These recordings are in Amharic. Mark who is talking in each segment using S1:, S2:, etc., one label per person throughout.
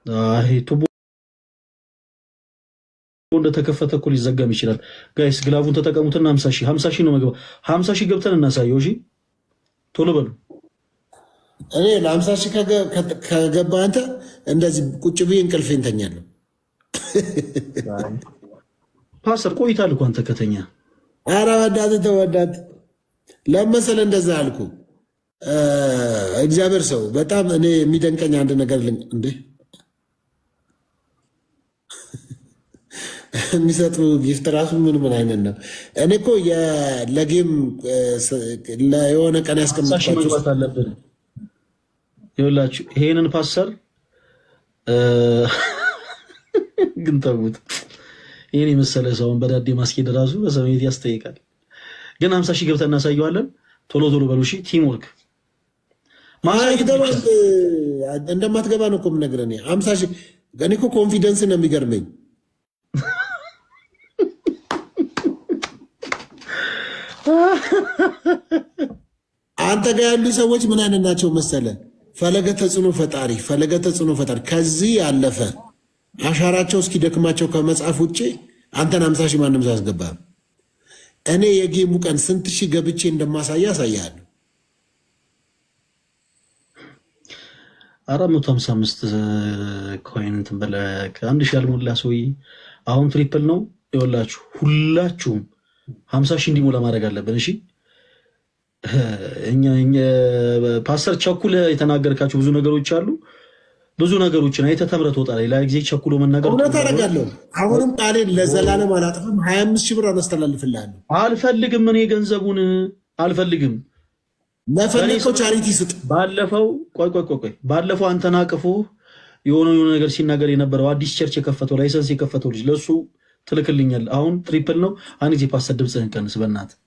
S1: አይ ቱቦ እንደተከፈተ እኮ ሊዘጋም ይችላል። ጋይስ ግላቡን ተጠቀሙትና 50 ሺህ ነው መግባ 50 ሺህ ገብተን እናሳየው። እሺ ቶሎ በሉ።
S2: እኔ ለ50 ሺህ ከገባ አንተ እንደዚህ ቁጭ ብዬ እንቅልፌ እንተኛለሁ።
S1: ፓስተር ቆይታል እኮ አንተ ከተኛ።
S2: ኧረ ወዳት ተወዳት ለመሰለ እንደዛ አልኩ። እግዚአብሔር ሰው በጣም እኔ የሚደንቀኝ አንድ ነገር እንዴ የሚሰጡ ጊፍት ራሱ ምን አይነት ነው? እኔ እኮ ለጌም የሆነ ቀን ያስቀምጥኳቸው
S1: አለብን። ይኸውላችሁ ይሄንን ፓስተር ግን ተውት። ይሄን የመሰለ ሰውን በዳዴ ማስኬድ ራሱ በሰሜት ያስጠይቃል። ግን 50 ሺህ ገብተን እናሳየዋለን። ቶሎ ቶሎ በሉ እሺ። ቲም ወርክ
S2: እንደማትገባ ነው እኮ የምነግርህ እኔ 50 ሺህ እኔ እኮ ኮንፊደንስ ነው የሚገርመኝ። አንተ ጋር ያሉ ሰዎች ምን አይነት ናቸው መሰለ? ፈለገ ተጽዕኖ ፈጣሪ ከዚህ ያለፈ አሻራቸው እስኪደክማቸው ከመጽሐፍ ውጭ አንተን 50 ሺህ ማንም ሳያስገባ እኔ የጌሙ ቀን ስንት ሺህ ገብቼ እንደማሳያ አሳያለሁ።
S1: 455 ኮይን እንትን በለ ከአንድ ሺህ ያልሞላ ሰውዬ አሁን ትሪፕል ነው። ይኸውላችሁ ሁላችሁም 50 ሺህ እንዲሞላ ማድረግ አለብን። እሺ እኛ ፓስተር ቸኩለ የተናገርካቸው ብዙ ነገሮች አሉ። ብዙ ነገሮችን አይተህ ተምረህ ትወጣለህ። ሌላ ጊዜ ቸኩሎ መናገር
S2: እውነት አደርጋለሁ። አሁንም ቃሌን ለዘላለም አላጥፍም። 25 ሺህ ብር አስተላልፍልሃለሁ።
S1: አልፈልግም፣ እኔ ገንዘቡን አልፈልግም።
S2: ለፈለከው ቻሪቲ ስጥ።
S1: ባለፈው አንተን አቅፎ የሆነ ነገር ሲናገር የነበረው አዲስ ቸርች የከፈተው ላይሰንስ የከፈተው ልጅ ለሱ ትልክልኛል። አሁን ትሪፕል ነው። አንድ ጊዜ ፓስተር ድምፅህን ቀንስ በእናትህ።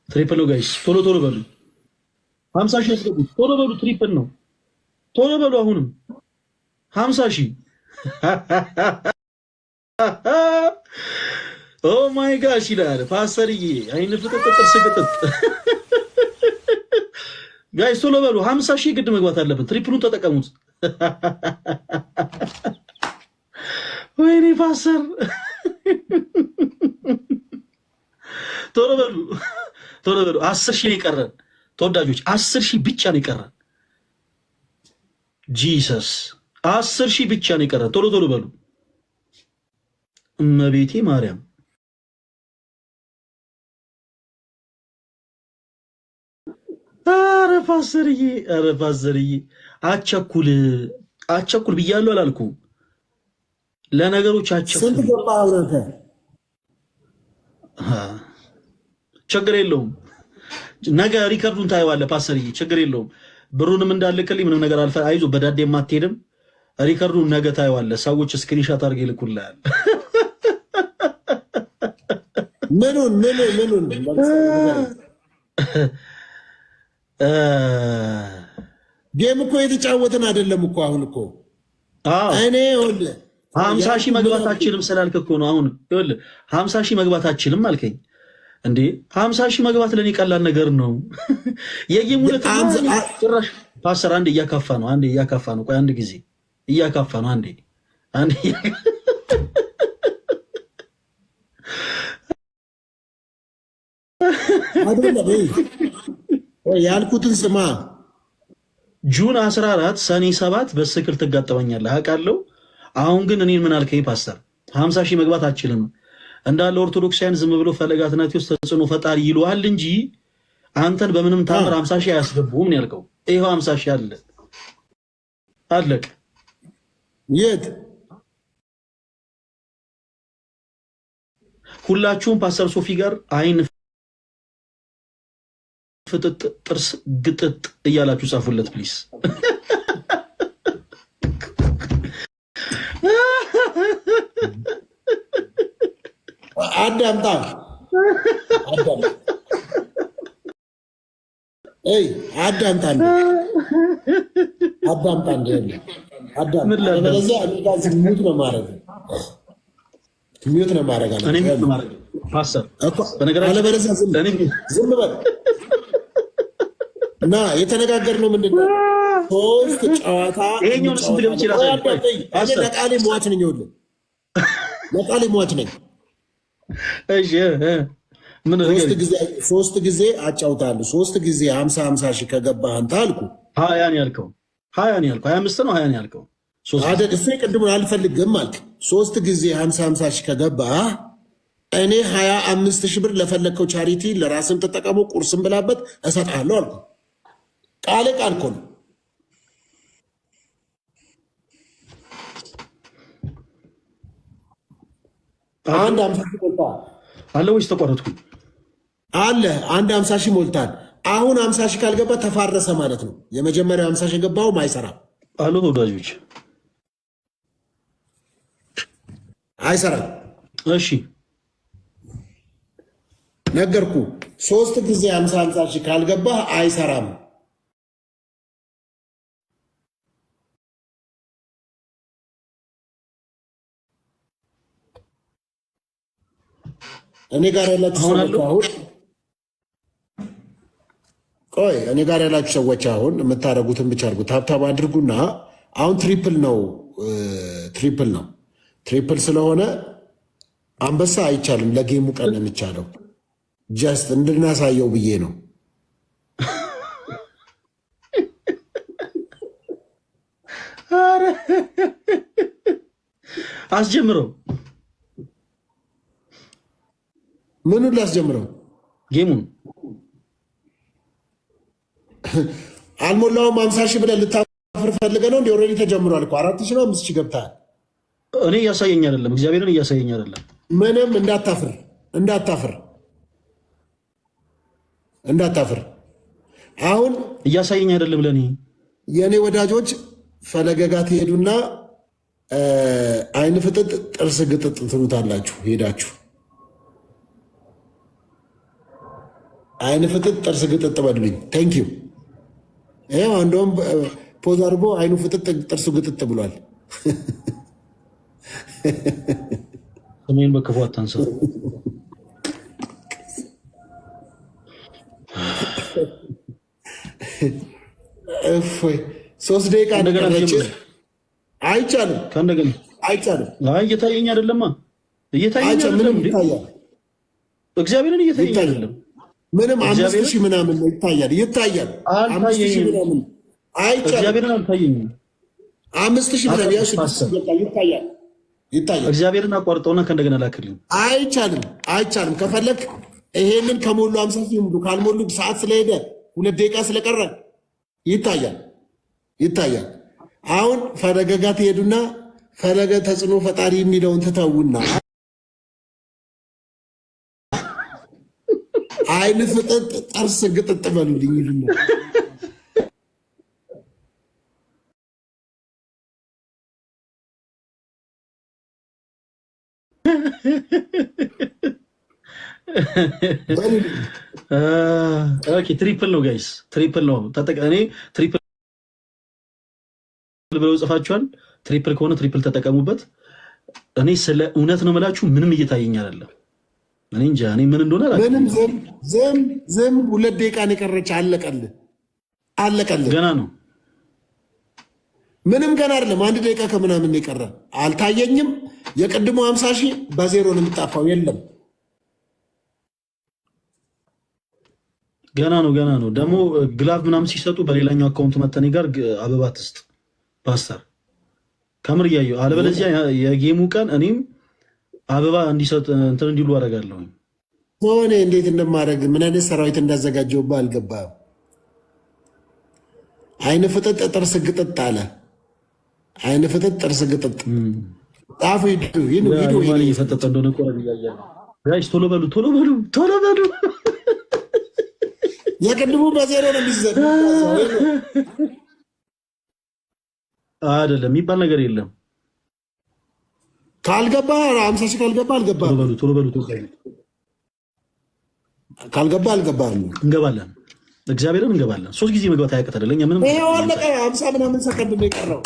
S1: ትሪፕል ነው ጋይስ፣ ቶሎ ቶሎ በሉ። 50 ሺህ ያስገቡት፣ ቶሎ በሉ። ትሪፕል ነው፣ ቶሎ በሉ። አሁንም 50 ሺህ ኦ ማይ ጋሽ ይላል ፓስተርዬ። አይን ፍጥጥ ስግጥጥ ጋይስ ቶሎ በሉ። 50 ሺህ ግድ መግባት አለብን። ትሪፕሉን ተጠቀሙት። ወይኔ ፓስተር ቶሎ በሉ፣ ቶሎ በሉ። 10 ሺህ ይቀረን ተወዳጆች፣ 10 ሺህ ብቻ ነው ይቀረን። ጂሰስ 10 ሺህ ብቻ ነው ይቀረን። ቶሎ ቶሎ በሉ። እመቤቴ ማርያም አረ ፓስተርዬ አቸኩል ብያለሁ አላልኩም? ለነገሮች አቸኩል።
S2: ስንት ገባ አውረተ?
S1: ችግር የለውም። ነገ ሪከርዱን ታየዋለህ ፓስተርዬ፣ ችግር የለውም። ብሩንም እንዳልክልኝ ምንም ነገር አልፈ አይዞ፣ በዳዴ የማትሄድም። ሪከርዱን ነገ ታየዋለህ። ሰዎች ስክሪንሻት አድርገው ይልኩልሃል።
S2: ምኑን ጌም እኮ የተጫወትን አይደለም እኮ አሁን እኮ እኔ
S1: 50 ሺህ መግባት አችልም ስላልክ እኮ ነው። አሁን ይኸውልህ 50 ሺህ መግባት አችልም አልከኝ እንዴ? 50 ሺህ መግባት ለኔ ቀላል ነገር ነው። የጌም ሁለት ጭራሽ ፓስተር አንዴ እያካፋ ነው። ቆይ አንድ ጊዜ እያካፋ ነው። አንዴ
S2: ያልኩትን ስማ።
S1: ጁን 14 ሰኔ 7 በስክል ትጋጠመኛለህ አውቃለሁ። አሁን ግን እኔን ምን አልከኝ ፓስተር? 50 ሺህ መግባት አችልም እንዳለ ኦርቶዶክሳውያን ዝም ብሎ ፈለጋትናቴ ውስጥ ተጽዕኖ ፈጣሪ ይሉሃል እንጂ አንተን በምንም ታምር 50 ሺህ አያስገቡም ነው ያልከው። ይሄው 50 ሺህ አለ አለቅ።
S2: የት
S1: ሁላችሁም ፓስተር ሶፊ ጋር አይን ፍጥጥ ጥርስ ግጥጥ እያላችሁ ጻፉለት ፕሊስ።
S2: አዳምጣ ሚዩት ነው ማድረግ
S1: ፓስተር
S2: ዝም በል እና የተነጋገርነው ምንድን ነው? ሶስት ጨዋታ
S1: ይሄኛውን ስንት ገብቼ
S2: ለቃሌ ሟች ነኝ። ይኸውልህ ለቃሌ ሟች ነኝ።
S1: እሺ ምን
S2: ሶስት ጊዜ አጫውታለሁ። ሶስት ጊዜ 50 ሺህ ከገባህ አንተ አልኩ
S1: 20 ነው ያልከው 25 ነው 20 ነው ያልከው
S2: አይደል? እሱ ቅድሙን አልፈልግም አልክ። ሶስት ጊዜ 50 ሺህ ከገባህ እኔ 25 ሺህ ብር ለፈለግከው ቻሪቲ ለራስም ተጠቀሙ ቁርስም ብላበት እሰጥሃለሁ አልኩ። ቃል እኮ ነው። አንድ 50 ሺህ ሞልቷል
S1: አለ ወይስ ተቋረጥኩ?
S2: አለ አንድ 50 ሺህ ሞልቷል። አሁን 50 ሺህ ካልገባ ተፋረሰ ማለት ነው። የመጀመሪያው 50 ሺህ ገባውም አይሰራም።
S1: አሎ ወዳጆች
S2: አይሰራም።
S1: እሺ
S2: ነገርኩ። ሶስት ጊዜ 50 ሺህ ካልገባህ አይሰራም። እኔ ጋር ያላችሁ ሰዎች አሁን ቆይ፣ እኔ ጋር ያላችሁ ሰዎች አሁን የምታደርጉትን ብቻ አድርጉ። ታብታብ አድርጉና አሁን ትሪፕል ነው። ትሪፕል ስለሆነ አንበሳ አይቻልም። ለጌሙ ቀን የሚቻለው ጀስት እንድናሳየው ብዬ ነው።
S1: አስጀምረው።
S2: ምኑን ላስጀምረው?
S1: ጌሙን
S2: አልሞላውም። 50 ሺህ ብለህ ልታፍር ፈልገህ ነው እንዲ? ኦልሬዲ ተጀምሯል እኮ 4 ሺህ ነው 5 ሺህ ገብተሃል።
S1: እኔ እያሳየኝ አይደለም፣ እግዚአብሔርን እያሳየኝ አይደለም።
S2: ምንም እንዳታፍር። አሁን
S1: እያሳየኝ አይደለም። ለእኔ
S2: የእኔ ወዳጆች ፈለገጋ ትሄዱና አይን ፍጥጥ ጥርስ ግጥጥ ትሉታላችሁ። ሄዳችሁ አይን ፍጥጥ ጥርስ ግጥጥ በሉልኝ። ቴንኪዩ። ይኸው እንደውም ፖዝ አድርጎ አይኑ ፍጥጥ ጥርሱ ግጥጥ ብሏል።
S1: ስሜን በክፉ አታንሳ።
S2: እፎይ 3 ደቂቃ ነገረች። አይቻልም፣
S1: ከእንደገና
S2: አይቻልም።
S1: እየታየኝ አይደለማ፣ እየታየኝ አይደለም። እግዚአብሔርን እየታየኝ አይደለም።
S2: ምንም 5 ሺህ ምናምን ነው ይታያል። 5 ሺህ ምናምን አይቻልም።
S1: እግዚአብሔርን አልታየኝም።
S2: 5 ሺህ ምናምን ይታያል።
S1: እግዚአብሔርን አቋርጠውና ከእንደገና ላክልኝ።
S2: አይቻልም። ከፈለክ ይሄንን ከሞሉ 50 ሺህ ሙሉ፣ ካልሞሉ ሰዓት ስለሄደ 2 ደቂቃ ስለቀረ ይታያል። አሁን ፈለገ ጋር ትሄዱና ፈለገ ተጽዕኖ ፈጣሪ የሚለውን ትተውና አይን ፍጥጥ ጥርስ ግጥጥ በሉልኝ ይሉና
S1: ትሪፕል ነው ጋይስ፣ ትሪፕል ነው። እኔ ትሪፕል ብለው ጽፋችኋል። ትሪፕል ከሆነ ትሪፕል ተጠቀሙበት። እኔ ስለ እውነት ነው የምላችሁ፣ ምንም እየታየኝ አይደለም። እኔ እንጃ እኔ ምን እንደሆነ
S2: ምንም። ዝም 2 ደቂቃ ነው የቀረች። አለቀልህ።
S1: ገና ነው።
S2: ምንም ገና አይደለም። 1 ደቂቃ ከምናምን ነው የቀረ። አልታየኝም። የቅድሞ 50 ሺህ በዜሮ ነው የምጣፋው። የለም
S1: ገና ነው። ደግሞ ግላቭ ምናምን ሲሰጡ በሌላኛው አካውንት መተኔ ጋር አበባ ትስጥ ፓስተር፣ ከምር እያየሁ አለበለዚያ የጌሙ ቀን እኔም አበባ እንዲሰጥ እንትን እንዲሉ አደርጋለሁ።
S2: ሆነ እንዴት እንደማደርግ ምን አይነት ሰራዊት እንዳዘጋጀውብህ አልገባህም። አይን ፍጥጥ ጥርስ ግጥጥ አለ። አይን ፍጥጥ ጥርስ ግጥጥ ጣፉ ሂዱ
S1: እየፈጠጠ እንደሆነ ቆረ እያያለሁ። ጋይስ ቶሎ በሉ።
S2: የቅድሙ በዜሮ ነው የሚዘ
S1: አይደለም የሚባል ነገር የለም።
S2: ካልገባ 50 ሺህ ካልገባ አልገባ።
S1: ቶሎ በሉ።
S2: ካልገባ አልገባም።
S1: እንገባለን፣ እግዚአብሔርን እንገባለን። 3 ጊዜ መግባት አያቅተን። ለኛ ምንም
S2: ይሄው አለቀ። 50 ምናምን ሰከንድ ነው የቀረው።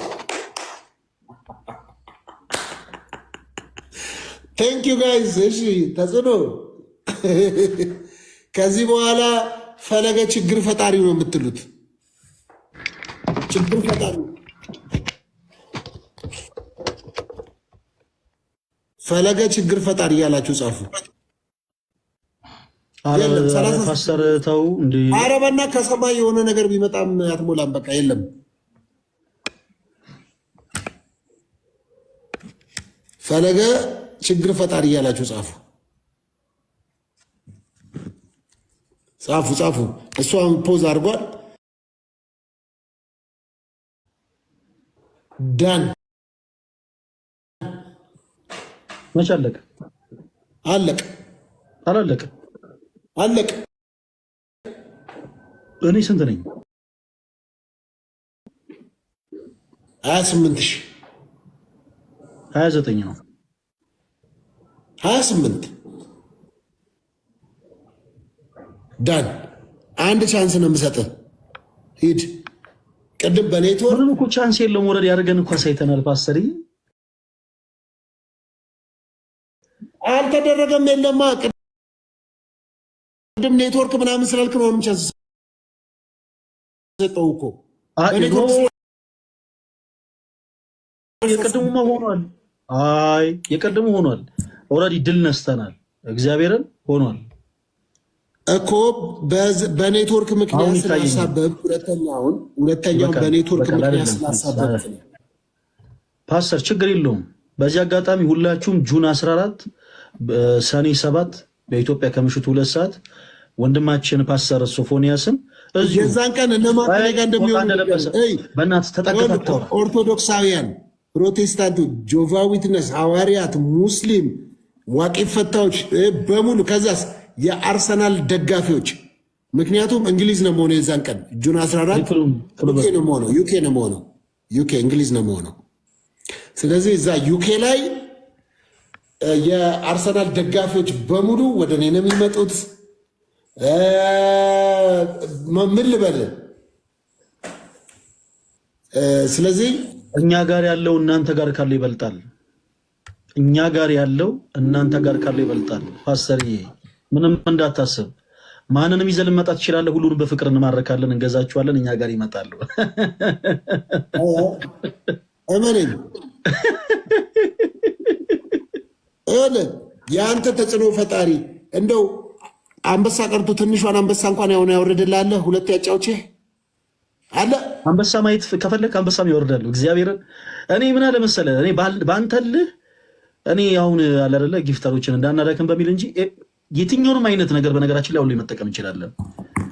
S2: ቴንክ ዩ ጋይዝ። እሺ ተጽዕኖ ከዚህ በኋላ ፈለገ ችግር ፈጣሪ ነው የምትሉት። ችግር ፈጣሪ ፈለገ ችግር ፈጣሪ እያላችሁ ጻፉ።
S1: ፓስተር ተው እንዴ!
S2: አረበና ከሰማይ የሆነ ነገር ቢመጣም አትሞላም። በቃ የለም። ፈለገ ችግር ፈጣሪ እያላችሁ ጻፉ ጻፉ ጻፉ። እሷን ፖዝ አድርጓል። ዳን
S1: መቼ አለቀ?
S2: አለቀ
S1: አላለቀ?
S2: አለቀ።
S1: እኔ ስንት ነኝ?
S2: 28,000
S1: 29 ነው።
S2: 28 ዳን አንድ ቻንስ ነው የምሰጥህ። ሂድ። ቅድም በኔትወርክ
S1: ምንም እኮ ቻንስ የለውም። ወረድ ያደርገን እኮ ሳይተናል። ፓስተር
S2: አልተደረገም። የለማ ቅድም ኔትወርክ ምናምን ስላልክ ነው ቻንስ ሰጠው እኮ።
S1: የቀድሞማ ሆኗል። አይ የቀድሞ ሆኗል። ኦልሬዲ ድል ነስተናል። እግዚአብሔርን ሆኗል
S2: እኮ በኔትወርክ ምክንያት ስላሳበብ ሁለተኛውን በኔትወርክ ምክንያት ስላሳበብ
S1: ፓስተር ችግር የለውም። በዚህ አጋጣሚ ሁላችሁም ጁን 14 ሰኔ 7 በኢትዮጵያ ከምሽቱ 2 ሰዓት ወንድማችን ፓስተር ሶፎንያስን
S2: የዛን ቀን እነማን ጋር እንደሚሆኑ
S1: በእናትህ ተጠቅቀው
S2: ኦርቶዶክሳውያን፣ ፕሮቴስታንቱ፣ ጆቫ ዊትነስ፣ ሐዋርያት፣ ሙስሊም፣ ዋቂ ፈታዎች በሙሉ ከዛስ የአርሰናል ደጋፊዎች። ምክንያቱም እንግሊዝ ነው መሆነው የዛን ቀን ጁን 14 ዩኬ ነው መሆነው ዩኬ እንግሊዝ ነው መሆነው። ስለዚህ እዛ ዩኬ ላይ የአርሰናል ደጋፊዎች በሙሉ ወደ እኔ ነው የሚመጡት። ምን ልበል? ስለዚህ
S1: እኛ ጋር ያለው እናንተ ጋር ካለው ይበልጣል። እኛ ጋር ያለው እናንተ ጋር ካለው ይበልጣል። ፓስተርዬ ምንም እንዳታስብ። ማንንም ይዘህ ልመጣ ትችላለህ። ሁሉንም በፍቅር እንማረካለን፣ እንገዛችኋለን። እኛ ጋር ይመጣሉ።
S2: እመነኝ። የአንተ ተጽዕኖ ፈጣሪ እንደው አንበሳ ቀርቶ ትንሿን አንበሳ እንኳን ያሆነ ያወርድልህ። ሁለት ያጫውቼ አለ
S1: አንበሳ ማየት ከፈለክ አንበሳም ይወርዳሉ። እግዚአብሔርን እኔ ምን አለ መሰለህ፣ እኔ ባንተልህ እኔ አሁን አለ አይደለ ጊፍተሮችን እንዳናዳክም በሚል እንጂ የትኛውንም አይነት ነገር በነገራችን ላይ ሁሉ መጠቀም እንችላለን።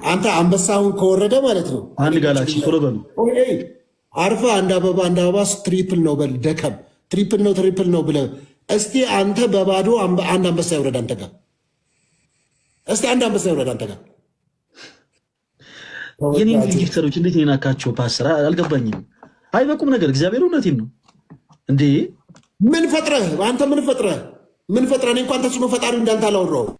S2: አንተ አንበሳውን ከወረደ ማለት ነው
S1: አንድ ጋላክሲ ቶሎ በሉ
S2: አርፋ አንድ አበባ ትሪፕል ነው በል ደከም ትሪፕል ነው ብለህ እስቲ አንተ በባዶ አንድ አንበሳ ይውረድ አንተ ጋር። እስቲ አንድ አንበሳ ይውረድ አንተ ጋር።
S1: የኔ ጊፍተሮች እንዴት የናካቸው ፓስተር አልገባኝም። አይ በቁም ነገር እግዚአብሔር እውነቴን ነው እንዴ።
S2: ምን ፈጥረህ አንተ ምን ፈጥረህ እኔ እንኳን ተጽዕኖ ፈጣሪ እንዳንተ አላወራሁም።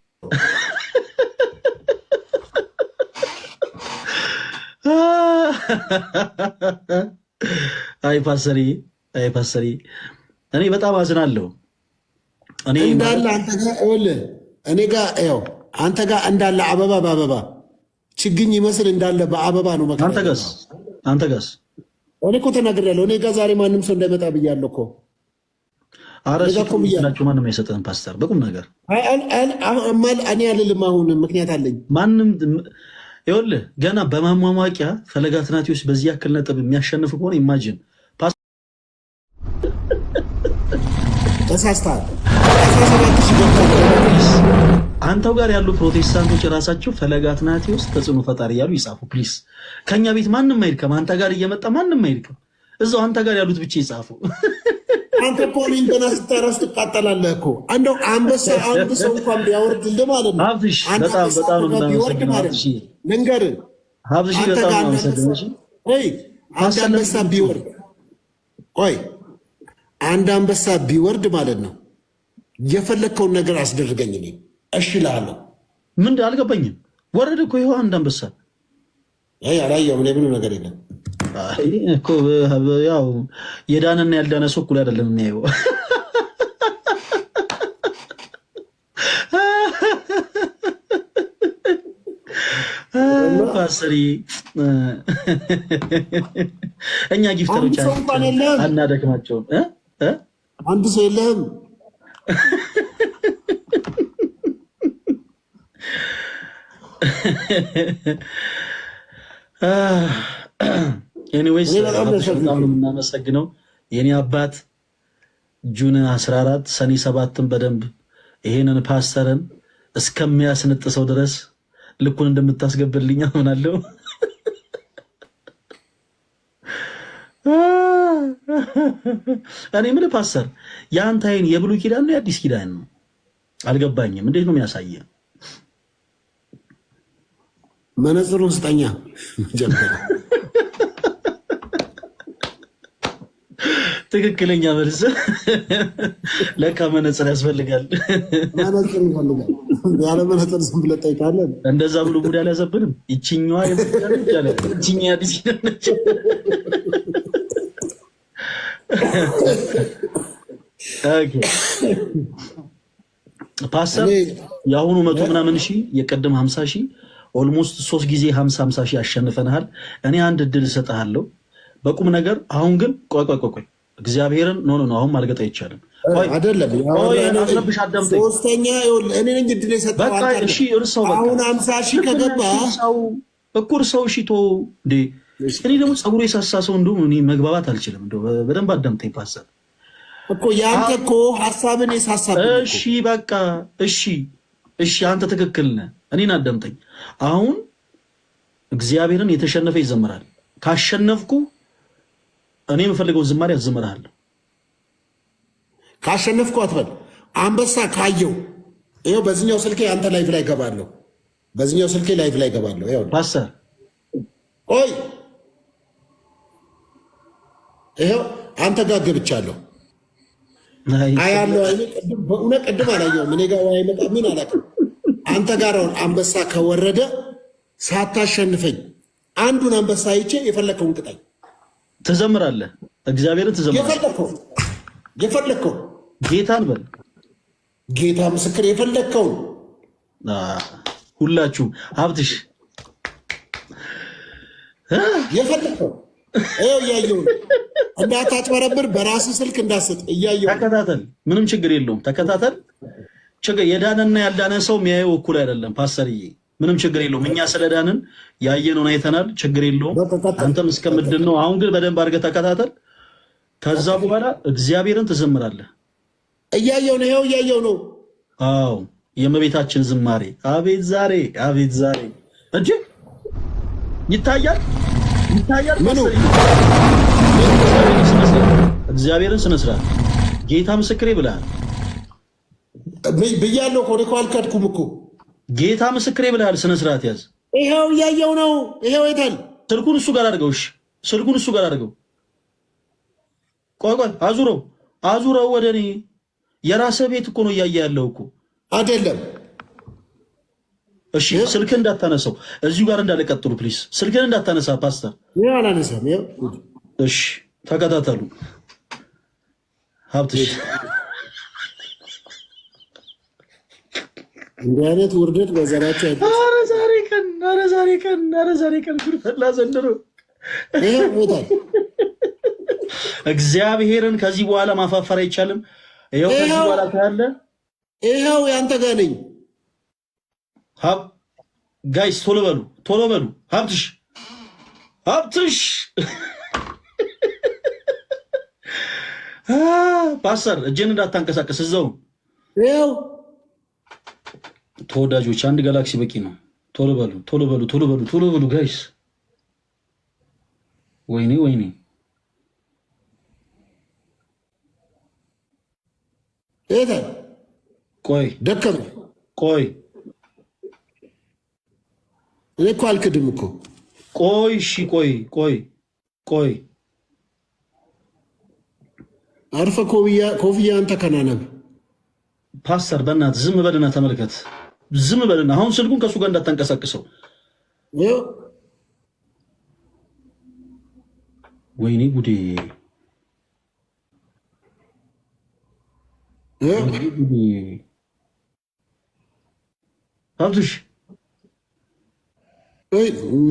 S1: አይ ፓስተሪ እኔ በጣም አዝናለሁ። እኔ
S2: እንዳለ አንተ ጋር እኔ ጋር ያው አንተ ጋር እንዳለ አበባ በአበባ ችግኝ ይመስል እንዳለ በአበባ ነው መከራ።
S1: አንተ ጋስ
S2: እኔ እኮ ተናግሬያለሁ። እኔ ጋር ዛሬ ማንም ሰው እንዳይመጣ ብያለሁ እኮ።
S1: አረስላችሁ ማንም አይሰጥህም ፓስተር በቁም ነገር
S2: እኔ አልልም። አሁን ምክንያት አለኝ።
S1: ማንም ይኸውልህ ገና በማሟሟቂያ ፈለገ አትናትዮስ በዚህ ያክል ነጥብ የሚያሸንፍ ከሆነ ኢማጂን
S2: ተሳስተሃል።
S1: አንተው ጋር ያሉ ፕሮቴስታንቶች ራሳቸው ፈለገ አትናትዮስ ተጽዕኖ ፈጣሪ እያሉ ይጻፉ ፕሊስ። ከኛ ቤት ማንም አይልከም። አንተ ጋር እየመጣ ማንም አይልከም። እዛው አንተ ጋር ያሉት ብቻ ይጻፉ።
S2: አንተ እኮ እኔን ገና ስታራስ ትቃጠላለህ እኮ። እንደው አንበሳ አንድ ሰው እንኳን ቢያወርድልህ ማለት ነው።
S1: ሀብትሽ በጣም ነው
S2: ልንገርህ፣
S1: ሀብትሽ በጣም ነው የምናመሰግነው።
S2: አንድ አንበሳ ቢወርድ አንድ አንበሳ ቢወርድ ማለት ነው የፈለግከውን ነገር አስደርገኝ፣ እኔ እሺ እልሃለሁ።
S1: ምን አልገባኝም። ወረደ እኮ ይኸው አንድ አንበሳ።
S2: አላየሁም እኔ ምንም ነገር የለም
S1: እኮ። ያው የዳነና ያልዳነ ሰው እኩል አይደለም የሚያየው። ፓስተሪ እኛ ጊፍተሮች አናደክማቸውም።
S2: አንድ ሰው የለህም።
S1: ኤኒዌይስ በጣም ነው የምናመሰግነው የኔ አባት ጁን 14 ሰኔ 7ን በደንብ ይሄንን ፓስተርን እስከሚያስነጥሰው ድረስ ልኩን እንደምታስገብልኝ አምናለሁ። እኔ ምን ፓስተር የአንተ አይን የብሉይ ኪዳን ነው የአዲስ ኪዳን ነው? አልገባኝም። እንዴት ነው የሚያሳየው?
S2: መነጽሩን ስጠኛ ጀምር።
S1: ትክክለኛ መልስ። ለካ መነጽር ያስፈልጋል።
S2: መነጽር ይፈልጋል። ያለ መነጽር ዝም ብለህ ጠይቃለህ።
S1: እንደዛ ብሎ ሙድ አልያዘብንም። ይችኛዋ ይችኛዋ አዲስ ኪዳን ነች። ፓስተር የአሁኑ 100 ምናምን ሺህ የቀደም 50 ሺህ ኦልሞስት 3 ጊዜ 50 ሺህ አሸንፈናል። እኔ አንድ እድል እሰጥሃለሁ በቁም ነገር። አሁን ግን ቆይ እግዚአብሔርን ኖ አሁን ማልገጥ አይቻልም።
S2: አይደለም
S1: አስረብሽ አዳምጠኝ።
S2: ሶስተኛ እኔ ነኝ እድል የሰጠው።
S1: በቃ እሺ እርሰው በቃ
S2: አሁን 50 ሺህ ከገባ
S1: እኩር ሰው እሺ ቶ እንዴ እኔ ደግሞ ፀጉሩ የሳሳ ሰው እንደውም እኔ መግባባት አልችልም። እንደው በደንብ አዳምጠኝ ፓስተር
S2: እኮ ያንተ እኮ ሐሳብን የሳሳብ።
S1: እሺ በቃ እሺ አንተ ትክክል ነህ። እኔን አዳምጠኝ። አሁን እግዚአብሔርን የተሸነፈ ይዘምራል። ካሸነፍኩ እኔ የምፈልገው ዝማሬ አዘምርሃለሁ።
S2: ካሸነፍኩ አትበል። አንበሳ ካየው ይኸው በዚህኛው ስልኬ አንተ ላይቭ ላይ ገባለሁ። በዚህኛው ስልኬ ላይቭ ላይ ገባለሁ። ይኸው
S1: ፓስተር
S2: ቆይ ይኸው አንተ ጋር ገብቻለሁ። አያለው አይኔ ቅድም በእውነት ቅድም አላየሁም። እኔ ጋር ወይ መጣ ምን አላውቅም። አንተ ጋር አንበሳ ከወረደ ሳታሸንፈኝ አንዱን አንበሳ አይቼ የፈለከውን ቅጣኝ።
S1: ትዘምራለህ። እግዚአብሔርን ትዘምራለህ።
S2: የፈለከው
S1: ጌታን በል።
S2: ጌታ ምስክር የፈለከውን
S1: ሁላችሁም ሀብትሽ
S2: የፈለከው ይኸው እያየሁ እንዳታጭበረብር በራስህ ስልክ እንዳትሰጥ እያየሁ
S1: ተከታተል። ምንም ችግር የለውም። ተከታተል። የዳነና ያልዳነ ሰው የሚያየው እኩል አይደለም ፓስተርዬ። ምንም ችግር የለውም። እኛ ስለዳንን ያየነውን አይተናል። ችግር የለውም። አንተም እስከምድን ነው። አሁን ግን በደንብ አድርገህ ተከታተል። ከዛ በኋላ እግዚአብሔርን ትዘምራለህ።
S2: እያየሁ ነው። ይኸው እያየሁ ነው።
S1: አዎ የእመቤታችን ዝማሬ አቤት ዛሬ እንጂ ይታያል።
S2: ምኑ
S1: እግዚአብሔርን ስነ ስርዓት ጌታ ምስክሬ ብለሃል
S2: ብያለሁ እኮ አልካድኩም እኮ
S1: ጌታ ምስክሬ ብለሃል። ስነ ስርዓት ያዝ።
S2: ይኸው እያየው ነው። ይኸው የታል?
S1: ስልኩን እሱ ጋር አድርገው። እሺ ስልኩን እሱ ጋር አድርገው። ቆይ አዙረው ወደ እኔ። የራስህ ቤት እኮ ነው እያየ ያለው እኮ
S2: አይደለም።
S1: እሺ ስልክህን እንዳታነሳው። እዚሁ ጋር እንዳለቀጥሉ ፕሊስ። ስልክህን እንዳታነሳ ፓስተር።
S2: አላነሳም።
S1: እሺ ተከታተሉ። ሀብትሽ
S2: እንዲህ አይነት ውርደት በዘራቸው።
S1: ኧረ ዛሬ ቀን ጉድ ፈላ ዘንድሮ። እግዚአብሔርን ከዚህ በኋላ ማፋፈር አይቻልም። ይኸው ከዚህ በኋላ ካለ
S2: ይኸው ያንተ ጋር ነኝ።
S1: ጋይስ ቶሎ በሉ። ሀብትሽ ፓስተር እጄን እንዳታንቀሳቀስ እዛው።
S2: ይኸው
S1: ተወዳጆች አንድ ጋላክሲ በቂ ነው። ቶሎ በሉ ጋይስ። ወይኔ ቆይ
S2: ደከመኝ።
S1: ቆይ
S2: እኔ እኮ አልክድም እኮ።
S1: ቆይ እሺ ቆይ
S2: አርፈ ኮፍያ አንተ ከናነብ
S1: ፓስተር በእናትህ ዝም በልና ተመልከት። ዝም በልና አሁን ስልኩን ከእሱ ጋር እንዳታንቀሳቅሰው። ወይኔ ጉዴ።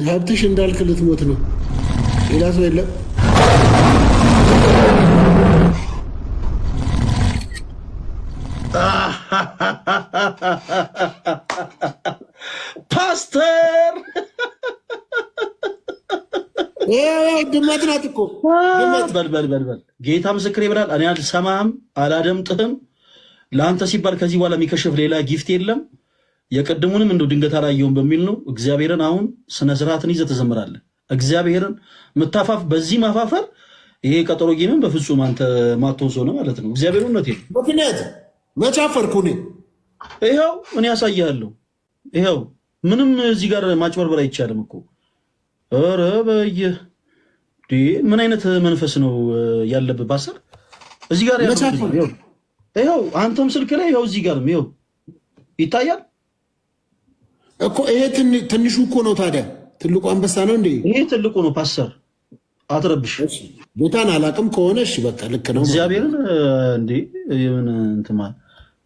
S2: ሀብትሽ እንዳልክ ልትሞት ነው። ሌላ ሰው የለም።
S1: ፓስተር
S2: ድመት ናት እኮ
S1: በል ጌታ ምስክሬ ብላል። እኔ አልሰማህም አላደምጥህም። ለአንተ ሲባል ከዚህ በኋላ የሚከሽፍ ሌላ ጊፍት የለም። የቀድሙንም እንደው ድንገት አላየውም በሚል ነው። እግዚአብሔርን አሁን ስነ ስርዓትን ይዘህ ትዘምራለህ። እግዚአብሔርን ምታፋፍ በዚህ ማፋፈር ይሄ ቀጠሮ ጌምን በፍጹም አንተ ማትወሶ ነው ማለት ነው። እግዚአብሔር እውነት ነው።
S2: ምክንያት መቻፈርኩ እኔ
S1: ይኸው እኔ ያሳያለሁ። ይኸው ምንም እዚህ ጋር ማጭበርበር አይቻልም እኮ። ኧረ በየ ምን አይነት መንፈስ ነው ያለብህ ፓስተር? እዚህ ጋር ይኸው አንተም ስልክ ላይ ይኸው እዚህ ጋርም ይኸው ይታያል
S2: እኮ። ይሄ ትንሹ እኮ ነው ታዲያ። ትልቁ አንበሳ ነው እንዴ?
S1: ይሄ ትልቁ ነው ፓስተር። አትረብሽ።
S2: ጌታን አላቅም ከሆነ እሺ በቃ ልክ ነው።
S1: እግዚአብሔርን እንዴ ምን እንትማ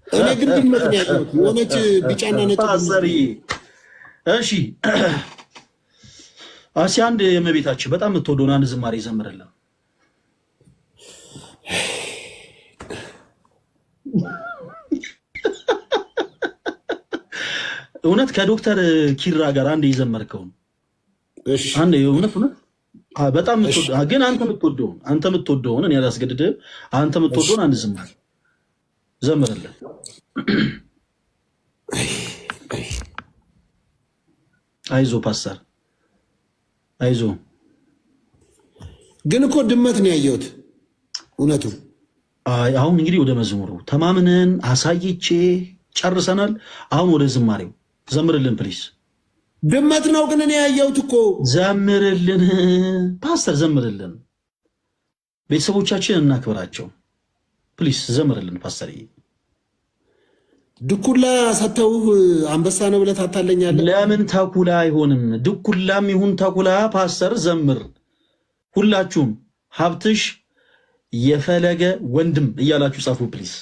S2: እኔ ግን ድመት ነው ያለው የሆነች ቢጫና ነጭ
S1: ፓስተር። እሺ አሲ አንድ የእመቤታችን በጣም የምትወደውን አንድ ዝማሬ ዘምርልን። እውነት ከዶክተር ኪራ ጋር አንድ የዘመርከውን አንድ እውነት በጣም ግን አንተ የምትወደውን እኔ አላስገድድህም። አንተ የምትወደውን አንድ ዝማሬ ዘምርልን። አይዞ ፓስተር አይዞ።
S2: ግን እኮ ድመት ነው ያየሁት እውነቱ።
S1: አሁን እንግዲህ ወደ መዝሙሩ ተማምነን አሳይቼ ጨርሰናል። አሁን ወደ ዝማሬው ዘምርልን ፕሊስ።
S2: ድመት ነው ግን እኔ ያየሁት እኮ።
S1: ዘምርልን ፓስተር ዘምርልን። ቤተሰቦቻችን እናክብራቸው ፕሊስ። ዘምርልን ፓስተር።
S2: ድኩላ ሰተውህ አንበሳ ነው ብለህ ታታለኛለህ።
S1: ለምን ተኩላ አይሆንም? ድኩላም ይሁን ተኩላ ፓስተር ዘምር። ሁላችሁም ሀብትሽ የፈለገ ወንድም እያላችሁ ጻፉ ፕሊስ።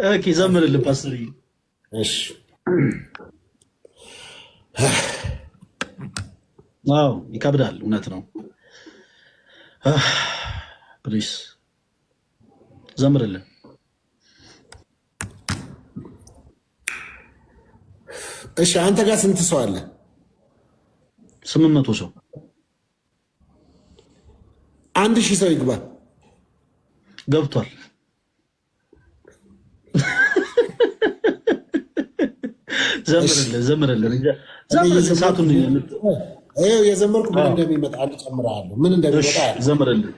S1: ኦኬ ዘምርልን ፓስተር።
S2: እሺ
S1: አዎ ይከብዳል፣ እውነት ነው። ፕሊስ ዘምርልን።
S2: እሺ አንተ ጋር ስንት ሰው አለ?
S1: 800 ሰው።
S2: 1000 ሰው ይግባ።
S1: ገብቷል። ዘምርልን። ሰዓቱን
S2: የዘመርኩ ምን እንደሚመጣ አልጨምርሃለሁ። ምን እንደሚመጣ
S1: ዘምርልን።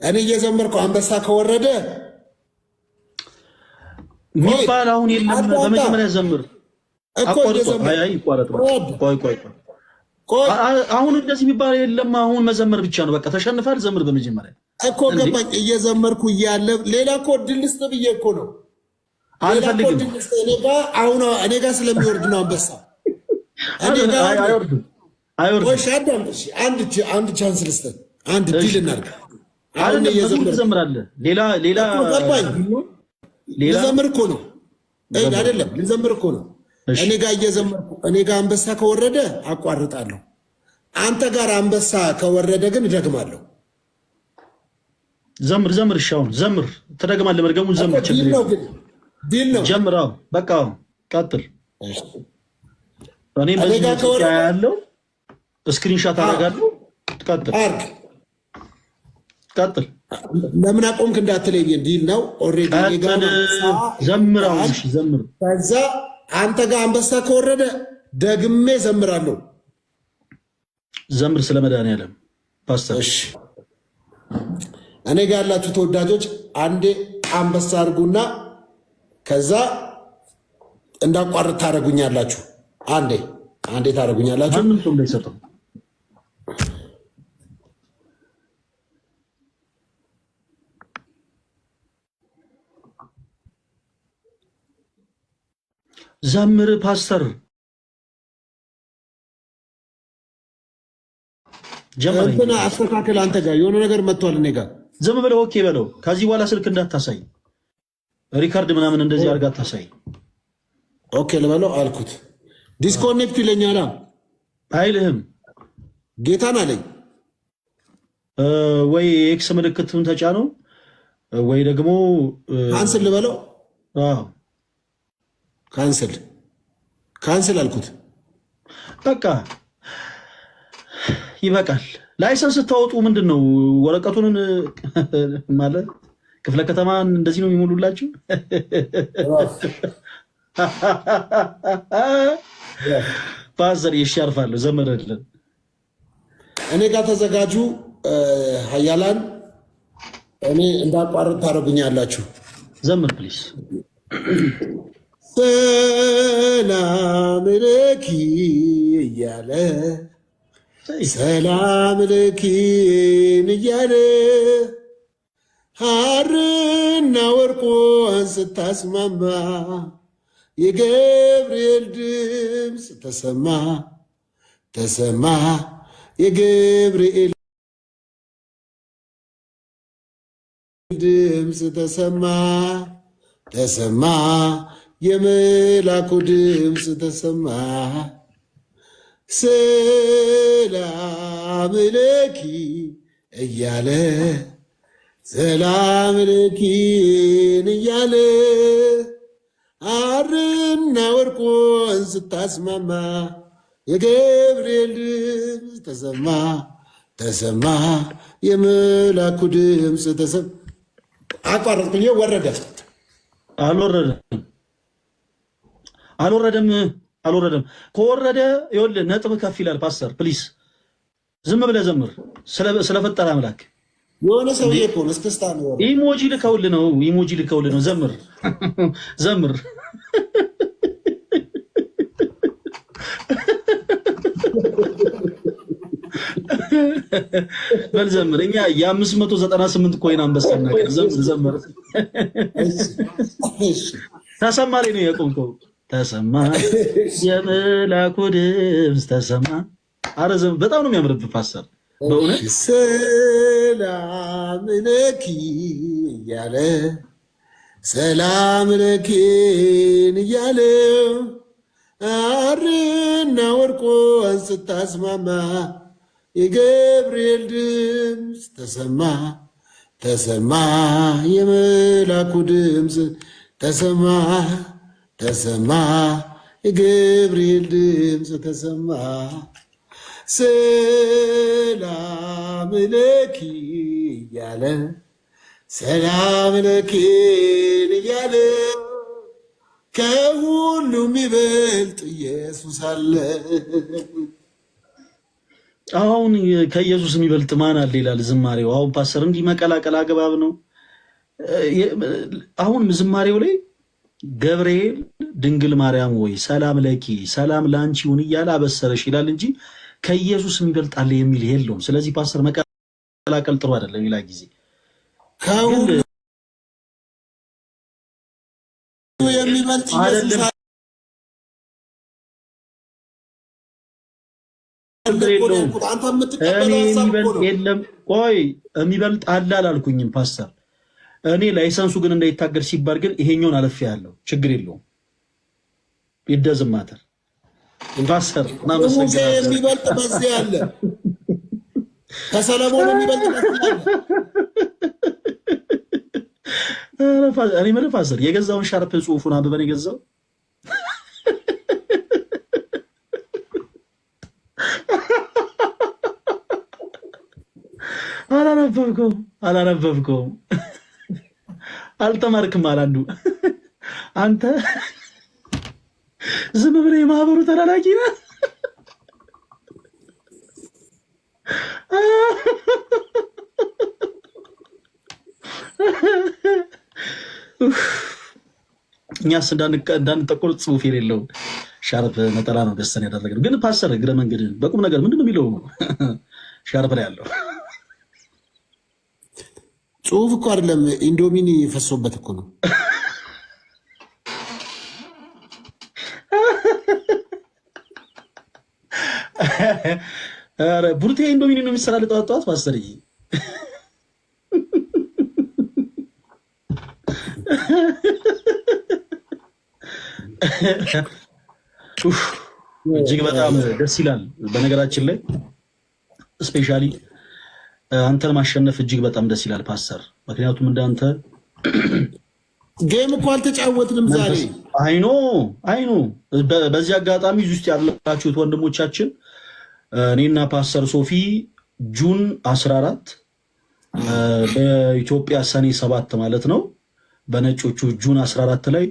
S2: እኔ እየዘመርኩ አንበሳ ከወረደ
S1: ሚባል አሁን የለም። በመጀመሪያ ዘምር። አሁን እንደዚህ የሚባል የለም። አሁን መዘመር ብቻ ነው በቃ። ተሸንፋል። ዘምር በመጀመሪያ
S2: እኮ ገባኝ። እየዘመርኩ እያለ ሌላ እኮ ድል ልስጥ ብዬ እኮ ነው።
S1: አልፈልግም።
S2: እኔ ጋር ስለሚወርድ ነው አንበሳ።
S1: አይወርድም።
S2: አንድ ቻንስ ልስጥህ። አንድ ድል እናድርግ።
S1: ትዘምራለህ። ሌላ
S2: ልዘምር እኮ ነው አይደለም? ልዘምር እኮ ነው። እኔ ጋር እየዘመርኩ እኔ ጋር አንበሳ ከወረደ አቋርጣለሁ። አንተ ጋር አንበሳ ከወረደ ግን እደግማለሁ።
S1: ዘምር። እሺ አሁን ዘምር። ትደግማለህ። መድገሙን ዘምር።
S2: ዲል ነው።
S1: ጀምር። በቃ ቀጥል። እኔም በዚህ ያለው ስክሪንሻት አደርጋለሁ። ቀጥል።
S2: ለምን አቆምክ እንዳትለኝ። ዲል ነው ኦልሬዲ።
S1: ዘምር። ዘምር።
S2: ከዛ አንተ ጋር አንበሳ ከወረደ ደግሜ ዘምራለሁ።
S1: ዘምር ስለ መድኃኒዓለም ፓስተር።
S2: እሺ እኔ ጋር ያላችሁ ተወዳጆች አንዴ አንበሳ አድርጉና ከዛ እንዳቋርጥ ታደርጉኛላችሁ። አንዴ ታደርጉኛላችሁ።
S1: ምን ሰው እንዳይሰጠው ዘምር ፓስተር።
S2: እንትና አስተካክል። አንተ ጋር የሆነ ነገር መጥቷል። እኔ ጋር
S1: ዝም ብለው ኦኬ በለው። ከዚህ በኋላ ስልክ እንዳታሳይ፣ ሪካርድ ምናምን እንደዚህ አድርጋ አታሳይ።
S2: ኦኬ ልበለው አልኩት። ዲስኮኔክት ይለኛል።
S1: አይልህም።
S2: ጌታን አለኝ።
S1: ወይ ኤክስ ምልክቱን ተጫነው ወይ ደግሞ
S2: ካንስል ልበለው።
S1: አዎ
S2: ካንስል አልኩት።
S1: በቃ ይበቃል። ላይሰንስ ስታወጡ ምንድን ነው ወረቀቱን ማለት ክፍለ ከተማን እንደዚህ ነው የሚሞሉላችሁ? ፓስተር ይሻርፋሉ ዘመረልን።
S2: እኔ ጋር ተዘጋጁ ሀያላን። እኔ እንዳቋርጥ ታደርጉኛላችሁ።
S1: ዘምር ፕሊስ።
S2: ሰላም ለኪ እያለ ሰላም ለኪን እያለ ሐርና ወርቆን ስታስማማ የገብርኤል ድምፅ ተሰማ የገብርኤል ድምፅ ተሰማ የመላኩ ድምፅ ተሰማ። ሰላም ለኪ እያለ ሰላም ለኪን እያለ ሐርና ወርቆን ስታስማማ የገብርኤል ድምፅ ተሰማ የመላኩ ድምፅ ተሰማ። አቋረጥኩኝ። ወረደ
S1: አልወረደም። ከወረደ ይኸውልህ ነጥብ ከፍ ይላል። ፓስተር ፕሊስ ዝም ብለህ ዘምር። ስለፈጠረ አምላክ
S2: የሆነ ሰውዬ እኮ ነው እስክስታ ነው።
S1: ኢሞጂ ልከውልህ ነው። ዘምር በል ዘምር። እኛ የ598 ኮይን አንበሳ ነገር ዘምር። ተሰማ ላይ ነው የቆምከው። ተሰማ የመላኩ ድምፅ ተሰማ። አረ በጣም ነው የሚያምርብህ ፓስተር በእውነት።
S2: ሰላም ለኪ እያለ ሰላም ለኪን እያለ ሐርና ወርቆን ስታስማማ የገብርኤል ድምፅ ተሰማ የመላኩ ድምፅ ተሰማ የገብርኤል ድምፅ ተሰማ። ሰላም ለኪ እያለ ሰላም ለኪን እያለ ከሁሉም ይበልጥ ኢየሱስ አለ።
S1: አሁን ከኢየሱስ የሚበልጥ ማን አለ ይላል ዝማሬው። አሁን ፓስተር እንዲህ መቀላቀል አግባብ ነው? አሁን ዝማሬው ላይ ገብርኤል ድንግል ማርያም ወይ ሰላም ለኪ ሰላም ለአንቺ ይሁን እያለ አበሰረሽ ይላል እንጂ ከኢየሱስ የሚበልጥ አለ የሚል የለውም። ስለዚህ ፓስተር መቀላቀል ጥሩ አይደለም። ሌላ ጊዜ
S2: የሚበልጥ ኢየሱስ
S1: የለም። ቆይ የሚበልጥ አለ አላልኩኝም ፓስተር። እኔ ላይሰንሱ ግን እንዳይታገድ ሲባል ግን ይሄኛውን አለፍ ያለው ችግር የለውም። ይደዝማተር ፓስተር
S2: የሚበልጥ በዚህ አለ። ከሰለሞን የሚበልጥ በዚህ አለ።
S1: እኔ ምን ፓስተር የገዛውን ሻርፕ ጽሁፉን አንብበን የገዛው አላነበብከውም። አልተማርክም አላንዱ አንተ ዝም ብለህ የማህበሩ ተላላኪ ነህ። እኛስ እንዳንጠቆር ጽሁፍ የሌለው ሻርፕ ነጠላ ነው ደስተን ያደረግነው። ግን ፓስተር እግረ መንገድ በቁም ነገር ምንድን ነው የሚለው ሻርፕ ላይ ያለው
S2: ጽሁፍ እኮ አይደለም፣ ኢንዶሚኒ ፈሶበት እኮ ነው።
S1: ቡርቴ ኢንዶሚኒ ነው የሚሰራል ጠዋት ጠዋት ፓስተር እጅግ በጣም ደስ ይላል። በነገራችን ላይ ስፔሻሊ አንተን ማሸነፍ እጅግ በጣም ደስ ይላል ፓስተር። ምክንያቱም እንዳንተ
S2: ጌም እኮ አልተጫወትንም ዛሬ።
S1: አይኖ በዚህ አጋጣሚ ውስጥ ያላችሁት ወንድሞቻችን እኔና ፓስተር ሶፊ ጁን 14 በኢትዮጵያ ሰኔ 7 ማለት ነው፣ በነጮቹ ጁን 14 ላይ